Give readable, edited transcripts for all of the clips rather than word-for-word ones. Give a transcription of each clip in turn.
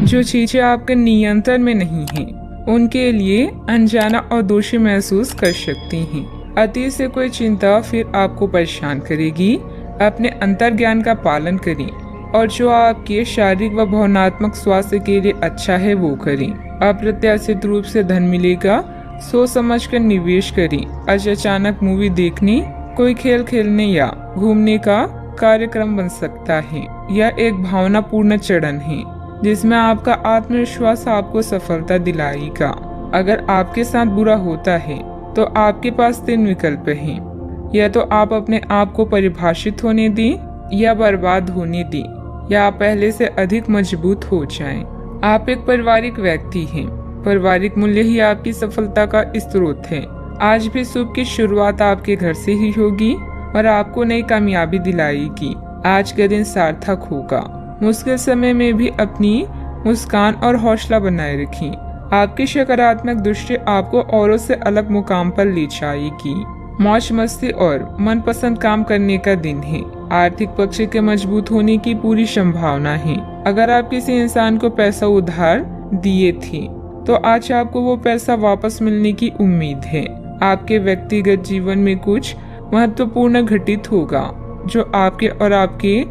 जो चीजें आपके नियंत्रण में नहीं हैं, उनके लिए अनजाना और दोषी महसूस कर सकती हैं। अतीत से कोई चिंता फिर आपको परेशान करेगी। अपने अंतर्ज्ञान का पालन करें और जो आपके शारीरिक व भावनात्मक स्वास्थ्य के लिए अच्छा है वो करें। अप्रत्याशित रूप से धन मिलेगा, सोच समझ कर निवेश करें। आज अचानक मूवी देखने, कोई खेल खेलने या घूमने का कार्यक्रम बन सकता है। यह एक भावनापूर्ण चरण है जिसमें आपका आत्मविश्वास आपको सफलता दिलाएगा। अगर आपके साथ बुरा होता है तो आपके पास 3 विकल्प हैं। या तो आप अपने आप को परिभाषित होने दें, या बर्बाद होने दें, या आप पहले से अधिक मजबूत हो जाएं। आप एक पारिवारिक व्यक्ति हैं। पारिवारिक मूल्य ही आपकी सफलता का स्रोत है। आज भी सुबह की शुरुआत आपके घर से ही होगी और आपको नई कामयाबी दिलाएगी। आज का दिन सार्थक होगा। मुश्किल समय में भी अपनी मुस्कान और हौसला बनाए रखें। आपकी सकारात्मक दृष्टि आपको औरों से अलग मुकाम पर ले जाएगी। मौज मस्ती और मनपसंद काम करने का दिन है। आर्थिक पक्ष के मजबूत होने की पूरी संभावना है। अगर आप किसी इंसान को पैसा उधार दिए थे तो आज आपको वो पैसा वापस मिलने की उम्मीद है। आपके व्यक्तिगत जीवन में कुछ महत्वपूर्ण घटित होगा जो आपके और आपके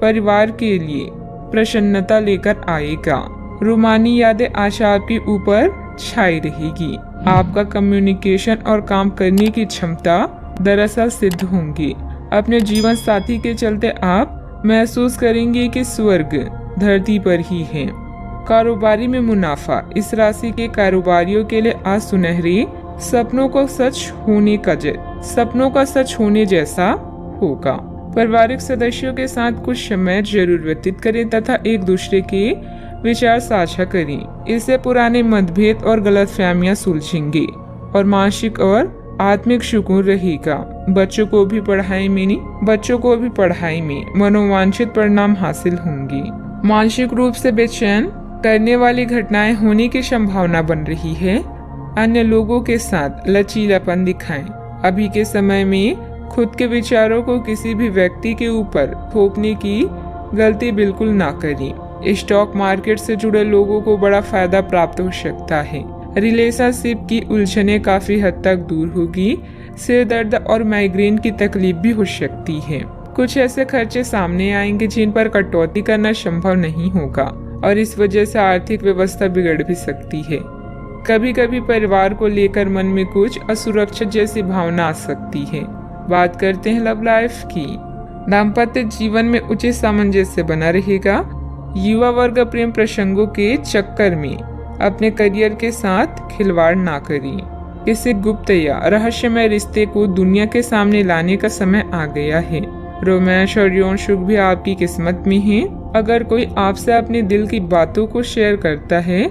परिवार के लिए प्रसन्नता लेकर आएगा। रूमानी यादें आज आपके ऊपर छाई रहेगी। आपका कम्युनिकेशन और काम करने की क्षमता दरअसल सिद्ध होंगी। अपने जीवन साथी के चलते आप महसूस करेंगे कि स्वर्ग धरती पर ही है। कारोबारी में मुनाफा। इस राशि के कारोबारियों के लिए आज सुनहरे सपनों का सच होने जैसा होगा। पारिवारिक सदस्यों के साथ कुछ समय जरूर व्यतीत करें तथा एक दूसरे के विचार साझा करें। इससे पुराने मतभेद और गलतफहमियां सुलझेंगे और मानसिक और आत्मिक सुकून रहेगा। बच्चों को भी पढ़ाई में मनोवांछित परिणाम हासिल होंगे। मानसिक रूप से बेचैन करने वाली घटनाएं होने की संभावना बन रही है। अन्य लोगों के साथ लचीलापन दिखाएं। अभी के समय में खुद के विचारों को किसी भी व्यक्ति के ऊपर थोपने की गलती बिल्कुल ना करें। स्टॉक मार्केट से जुड़े लोगों को बड़ा फायदा प्राप्त हो सकता है। रिलेशनशिप की उलझनें काफी हद तक दूर होगी। सिर दर्द और माइग्रेन की तकलीफ भी हो सकती है। कुछ ऐसे खर्चे सामने आएंगे जिन पर कटौती करना संभव नहीं होगा और इस वजह से आर्थिक व्यवस्था बिगड़ भी सकती है। कभी कभी परिवार को लेकर मन में कुछ असुरक्षित जैसी भावना आ सकती है। बात करते हैं लव लाइफ की। दाम्पत्य जीवन में उचित सामंजस्य बना रहेगा। युवा वर्ग प्रेम प्रसंगों के चक्कर में अपने करियर के साथ खिलवाड़ ना करें। किसी गुप्त या रहस्यमय रिश्ते को दुनिया के सामने लाने का समय आ गया है। रोमांस और यौन सुख भी आपकी किस्मत में है। अगर कोई आपसे अपने दिल की बातों को शेयर करता है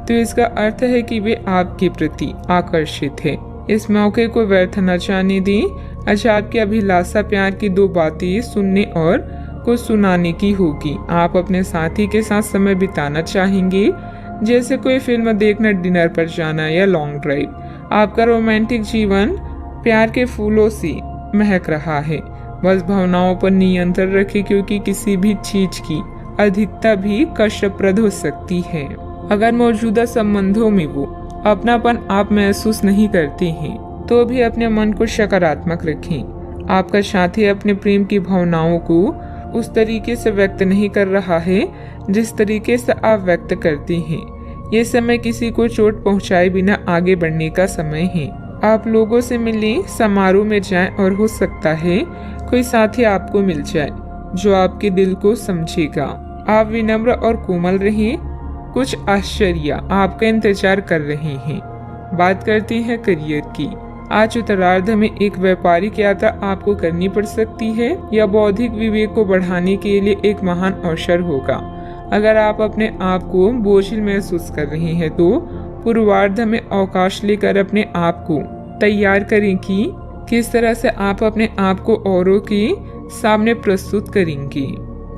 तो इसका अर्थ है कि वे आपके प्रति आकर्षित है। इस मौके को व्यर्थ न जाने दें। आज आपकी अभिलाषा प्यार की 2 बातें सुनने और कुछ सुनाने की होगी। आप अपने साथी के साथ समय बिताना चाहेंगे, जैसे कोई फिल्म देखना, डिनर पर जाना या लॉन्ग ड्राइव। आपका रोमांटिक जीवन प्यार के फूलों से महक रहा है। बस भावनाओं पर नियंत्रण रखें क्योंकि किसी भी चीज की अधिकता भी कष्टप्रद हो सकती है। अगर मौजूदा संबंधों में वो अपनापन आप महसूस नहीं करते हैं तो भी अपने मन को सकारात्मक रखें। आपका साथी अपने प्रेम की भावनाओं को उस तरीके से व्यक्त नहीं कर रहा है जिस तरीके से आप व्यक्त करते हैं। ये समय किसी को चोट पहुंचाए बिना आगे बढ़ने का समय है। आप लोगों से मिलें, समारोह में जाएं और हो सकता है कोई साथी आपको मिल जाए जो आपके दिल को समझेगा। आप विनम्र और कोमल रहें। कुछ आश्चर्य आपका इंतजार कर रहे हैं। बात करते हैं करियर की। आज उत्तरार्ध में एक व्यापारिक यात्रा आपको करनी पड़ सकती है या बौद्धिक विवेक को बढ़ाने के लिए एक महान अवसर होगा। अगर आप अपने आप को बोझिल महसूस कर रहे हैं तो पूर्वार्ध में अवकाश लेकर अपने आप को तैयार करें कि किस तरह से आप अपने आप को औरों के सामने प्रस्तुत करेंगे।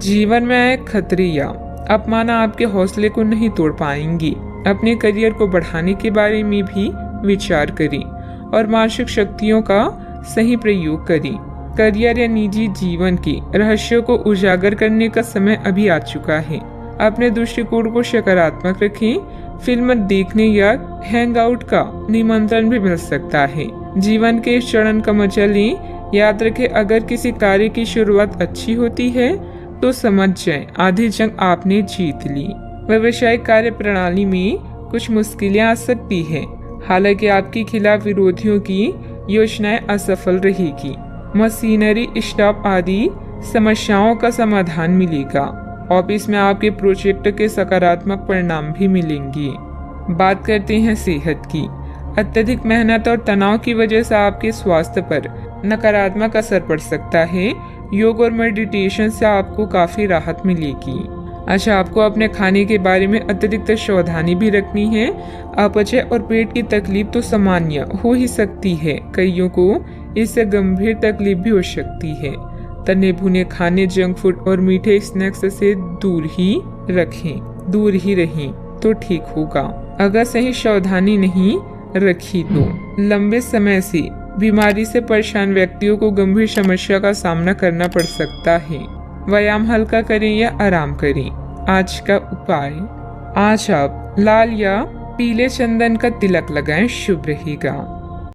जीवन में आए खतरे या अपमान आपके हौसले को नहीं तोड़ पाएंगी। अपने करियर को बढ़ाने के बारे में भी विचार करें और मानसिक शक्तियों का सही प्रयोग करें। करियर या निजी जीवन के रहस्यों को उजागर करने का समय अभी आ चुका है। अपने दृष्टिकोण को सकारात्मक रखें। फिल्म देखने या हैंगआउट का निमंत्रण भी मिल सकता है। जीवन के इस चरण का मजा लें। याद रखें, अगर किसी कार्य की शुरुआत अच्छी होती है तो समझ जाएं आधी जंग आपने जीत ली। व्यवसायिक कार्य प्रणाली में कुछ मुश्किलें आ सकती है, हालांकि आपके खिलाफ विरोधियों की योजनाएं असफल रहेगी। मशीनरी, स्टाफ आदि समस्याओं का समाधान मिलेगा। ऑफिस में आपके प्रोजेक्ट के सकारात्मक परिणाम भी मिलेंगे। बात करते हैं सेहत की। अत्यधिक मेहनत और तनाव की वजह से आपके स्वास्थ्य पर नकारात्मक असर पड़ सकता है। योग और मेडिटेशन से आपको काफी राहत मिलेगी। अच्छा, आपको अपने खाने के बारे में अतिरिक्त सावधानी भी रखनी है। अपचय और पेट की तकलीफ तो सामान्य हो ही सकती है, कईयों को इससे गंभीर तकलीफ भी हो सकती है। तने भुने खाने, जंक फूड और मीठे स्नैक्स से दूर ही रहें तो ठीक होगा। अगर सही सावधानी नहीं रखी तो लंबे समय से बीमारी से परेशान व्यक्तियों को गंभीर समस्या का सामना करना पड़ सकता है। व्यायाम हल्का करें या आराम करें। आज का उपाय, आज आप लाल या पीले चंदन का तिलक लगाएं, शुभ रहेगा।